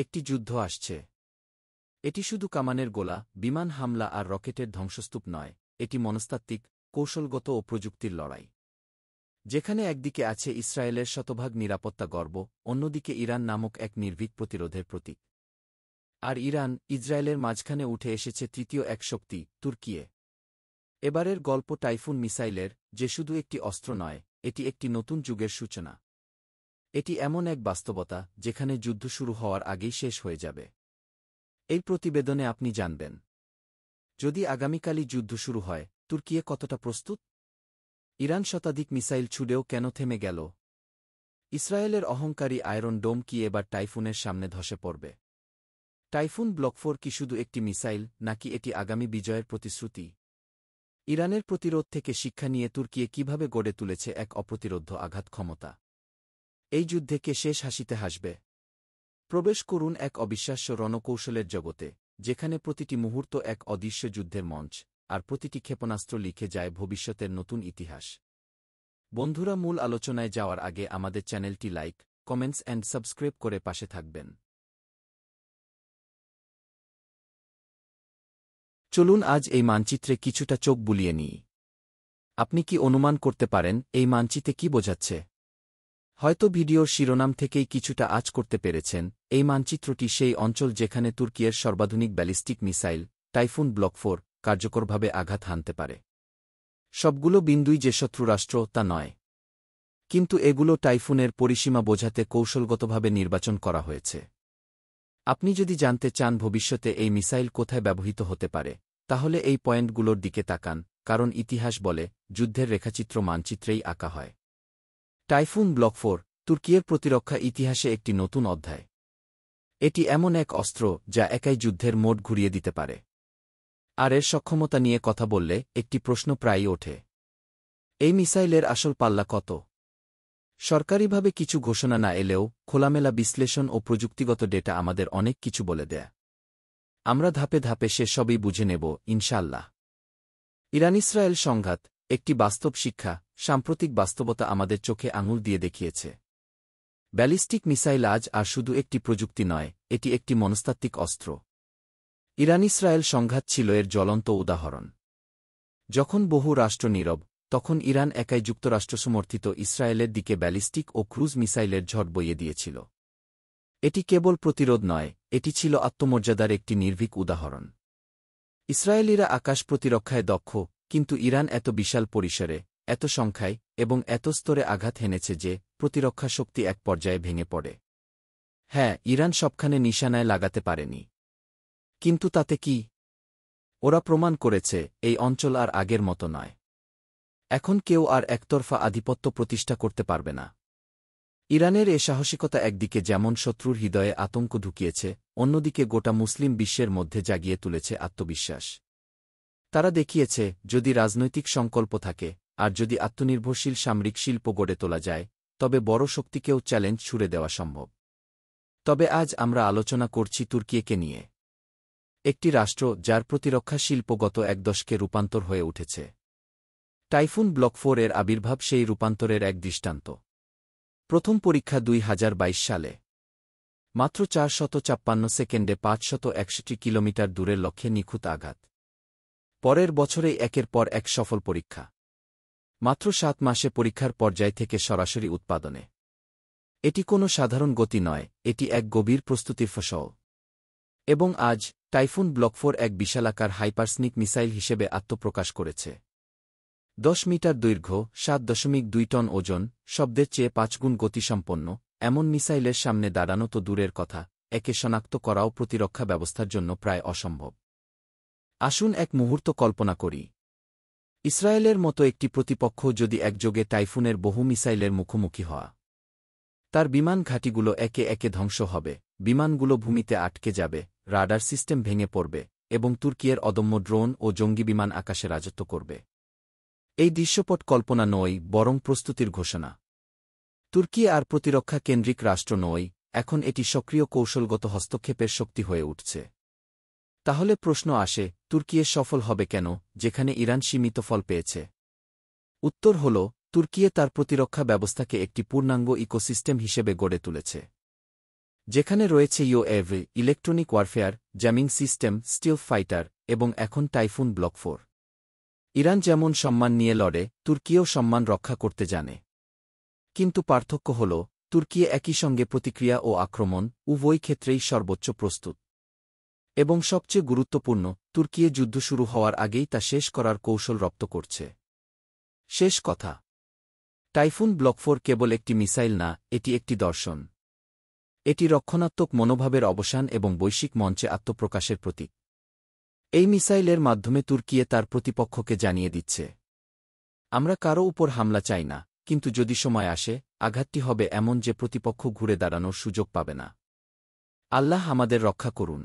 একটি যুদ্ধ আসছে। এটি শুধু কামানের গোলা, বিমান হামলা আর রকেটের ধ্বংসস্তূপ নয়, এটি মনস্তাত্ত্বিক, কৌশলগত ও প্রযুক্তির লড়াই। যেখানে একদিকে আছে ইসরায়েলের শতভাগ নিরাপত্তা গর্ব, অন্যদিকে ইরান নামক এক নির্ভীক প্রতিরোধের প্রতীক। আর ইরান, ইসরায়েলের মাঝখানে উঠে এসেছে তৃতীয় এক শক্তি, তুর্কিয়ে। এবারের গল্প টাইফুন মিসাইলের, যে শুধু একটি অস্ত্র নয়, এটি একটি নতুন যুগের সূচনা। এটি এমন এক বাস্তবতা, যেখানে যুদ্ধ শুরু হওয়ার আগেই শেষ হয়ে যাবে। এই প্রতিবেদনে আপনি জানবেন, যদি আগামীকালই যুদ্ধ শুরু হয়, তুর্কিয়ে কতটা প্রস্তুত? ইরান শতাধিক মিসাইল ছুড়েও কেন থেমে গেল? ইসরায়েলের অহংকারী আয়রন ডোম কি এবার টাইফুনের সামনে ধসে পড়বে? টাইফুন ব্লক 4 কি শুধু একটি মিসাইল, নাকি এটি আগামী বিজয়ের প্রতিশ্রুতি? ইরানের প্রতিরোধ থেকে শিক্ষা নিয়ে তুর্কিয়ে কিভাবে গড়ে তুলেছে এক অপ্রতিরোধ্য আঘাত ক্ষমতা? এই যুদ্ধে কে শেষ হাসিতে হাসবে? প্রবেশ করুন এক অবিশ্বাস্য রণকৌশলের জগতে, যেখানে প্রতিটি মুহূর্ত এক অদৃশ্য যুদ্ধের মঞ্চ, আর প্রতিটি ক্ষেপণাস্ত্র লিখে যায় ভবিষ্যতের নতুন ইতিহাস। বন্ধুরা, মূল আলোচনায় যাওয়ার আগে আমাদের চ্যানেলটি লাইক, কমেন্টস অ্যান্ড সাবস্ক্রাইব করে পাশে থাকবেন। চলুন আজ এই মানচিত্রে কিছুটা চোখ বুলিয়ে নিই। আপনি কি অনুমান করতে পারেন এই মানচিত্রে কি বোঝাচ্ছে? হয়তো ভিডিওর শিরোনাম থেকেই কিছুটা আঁচ করতে পেরেছেন। এই মানচিত্রটি সেই অঞ্চল যেখানে তুর্কিয়ের সর্বাধুনিক ব্যালিস্টিক মিসাইল, টাইফুন ব্লক 4, কার্যকরভাবে আঘাত হানতে পারে। সবগুলো বিন্দুই যে শত্রুরাষ্ট্র, তা নয়। কিন্তু এগুলো টাইফুনের পরিসীমা বোঝাতে কৌশলগতভাবে নির্বাচন করা হয়েছে। আপনি যদি জানতে চান ভবিষ্যতে এই মিসাইল কোথায় ব্যবহৃত হতে পারে, তাহলে এই পয়েন্টগুলোর দিকে তাকান, কারণ ইতিহাস বলে, যুদ্ধের রেখাচিত্র মানচিত্রেই আঁকা হয়। টাইফুন ব্লক 4, তুর্কিয়ের প্রতিরক্ষা ইতিহাসে একটি নতুন অধ্যায়। এটি এমন এক অস্ত্র যা একাই যুদ্ধের মোড় ঘুরিয়ে দিতে পারে। আর এর সক্ষমতা নিয়ে কথা বললে একটি প্রশ্ন প্রায়ই ওঠে। এই মিসাইলের আসল পাল্লা কত? সরকারিভাবে কিছু ঘোষণা না এলেও খোলামেলা বিশ্লেষণ ও প্রযুক্তিগত ডেটা আমাদের অনেক কিছু বলে দেয়। আমরা ধাপে ধাপে সেসবই বুঝে নেব, ইনশাআল্লাহ। ইরান-ইসরায়েল সংঘাত, একটি বাস্তব শিক্ষা। সাম্প্রতিক বাস্তবতা আমাদের চোখে আঙুল দিয়ে দেখিয়েছে, ব্যালিস্টিক মিসাইল আজ আর শুধু একটি প্রযুক্তি নয়, এটি একটি মনস্তাত্ত্বিক অস্ত্র। ইরান-ইসরায়েল সংঘাত ছিল এর জ্বলন্ত উদাহরণ। যখন বহু রাষ্ট্র নীরব, তখন ইরান একাই যুক্তরাষ্ট্রসমর্থিত ইসরায়েলের দিকে ব্যালিস্টিক ও ক্রুজ মিসাইলের ঝড় বইয়ে দিয়েছিল। এটি কেবল প্রতিরোধ নয়, এটি ছিল আত্মমর্যাদার একটি নির্ভীক উদাহরণ। ইসরায়েলিরা আকাশ প্রতিরক্ষায় দক্ষ, কিন্তু ইরান এত বিশাল পরিসরে, এত সংখ্যায় এবং এত স্তরে আঘাত হেনেছে যে প্রতিরক্ষা শক্তি এক পর্যায়ে ভেঙে পড়ে। হ্যাঁ, ইরান সবখানে নিশানায় লাগাতে পারেনি। কিন্তু তাতে কি? ওরা প্রমাণ করেছে, এই অঞ্চল আর আগের মতো নয়। এখন কেউ আর একতরফা আধিপত্য প্রতিষ্ঠা করতে পারবে না। ইরানের এ সাহসিকতা একদিকে যেমন শত্রুর হৃদয়ে আতঙ্ক ঢুকিয়েছে, অন্যদিকে গোটা মুসলিম বিশ্বের মধ্যে জাগিয়ে তুলেছে আত্মবিশ্বাস। তারা দেখিয়েছে, যদি রাজনৈতিক সংকল্প থাকে, আর যদি আত্মনির্ভরশীল সামরিক শিল্প গড়ে তোলা যায়, তবে বড় শক্তিকেও চ্যালেঞ্জ ছুড়ে দেওয়া সম্ভব। তবে আজ আমরা আলোচনা করছি তুর্কিয়েকে নিয়ে, একটি রাষ্ট্র যার প্রতিরক্ষা শিল্প গত এক দশকে রূপান্তর হয়ে উঠেছে। টাইফুন ব্লক 4 এর আবির্ভাব সেই রূপান্তরের এক দৃষ্টান্ত। প্রথম পরীক্ষা 2022 সালে। মাত্র 456 সেকেন্ডে 561 কিলোমিটার দূরের লক্ষ্যে নিখুঁত আঘাত। পরের বছরেই একের পর এক সফল পরীক্ষা। মাত্র 7 মাসে পরীক্ষার পর্যায় থেকে সরাসরি উৎপাদনে। এটি কোনো সাধারণ গতি নয়, এটি এক গভীর প্রস্তুতির ফসল। এবং আজ, টাইফুন ব্লক 4 এক বিশালাকার হাইপারসনিক মিসাইল হিসেবে আত্মপ্রকাশ করেছে। 10 মিটার দৈর্ঘ্য, 7.2 টন ওজন, শব্দের চেয়ে 5 গুণ গতিসম্পন্ন, এমন মিসাইলের সামনে দাঁড়ানো তো দূরের কথা, একে শনাক্ত করাও প্রতিরক্ষা ব্যবস্থার জন্য প্রায় অসম্ভব। আসুন এক মুহূর্ত কল্পনা করি, ইসরায়েলের মতো একটি প্রতিপক্ষ যদি একযোগে টাইফুনের বহু মিসাইলের মুখোমুখি হওয়া। তার বিমান ঘাঁটিগুলো একে একে ধ্বংস হবে, বিমানগুলো ভূমিতে আটকে যাবে, রাডার সিস্টেম ভেঙে পড়বে, এবং তুর্কিয়ের অদম্য ড্রোন ও জঙ্গি বিমান আকাশে রাজত্ব করবে। এই দৃশ্যপট কল্পনা নয়, বরং প্রস্তুতির ঘোষণা। তুর্কি আর প্রতিরক্ষা কেন্দ্রিক রাষ্ট্র নয়, এখন এটি সক্রিয় কৌশলগত হস্তক্ষেপের শক্তি হয়ে উঠছে। তাহলে প্রশ্ন আসে, তুর্কিয়ে সফল হবে কেন, যেখানে ইরান সীমিত ফল পেয়েছে? উত্তর হল, তুর্কিয়ে তার প্রতিরক্ষা ব্যবস্থাকে একটি পূর্ণাঙ্গ ইকোসিস্টেম হিসেবে গড়ে তুলেছে। যেখানে রয়েছে UAV, electronic warfare, jamming system, stealth fighter এবং এখন টাইফুন ব্লক 4। ইরান যেমন সম্মান নিয়ে লড়ে, তুর্কিও সম্মান রক্ষা করতে জানে। কিন্তু পার্থক্য হল, তুর্কি একই সঙ্গে প্রতিক্রিয়া ও আক্রমণ উভয় ক্ষেত্রেই সর্বোচ্চ প্রস্তুত। এবং সবচেয়ে গুরুত্বপূর্ণ, তুর্কি যুদ্ধ শুরু হওয়ার আগেই তা শেষ করার কৌশল রপ্ত করছে। শেষ কথা, টাইফুন ব্লক 4 কেবল একটি মিসাইল না, এটি একটি দর্শন। এটি রক্ষণাত্মক মনোভাবের অবসান এবং বৈশ্বিক মঞ্চে আত্মপ্রকাশের প্রতীক। এই মিসাইলের মাধ্যমে তুর্কি তার প্রতিপক্ষকে জানিয়ে দিচ্ছে, আমরা কারও উপর হামলা চাই না, কিন্তু যদি সময় আসে, আঘাতটি হবে এমন যে প্রতিপক্ষ ঘুরে দাঁড়ানোর সুযোগ পাবে না। আল্লাহ আমাদের রক্ষা করুন।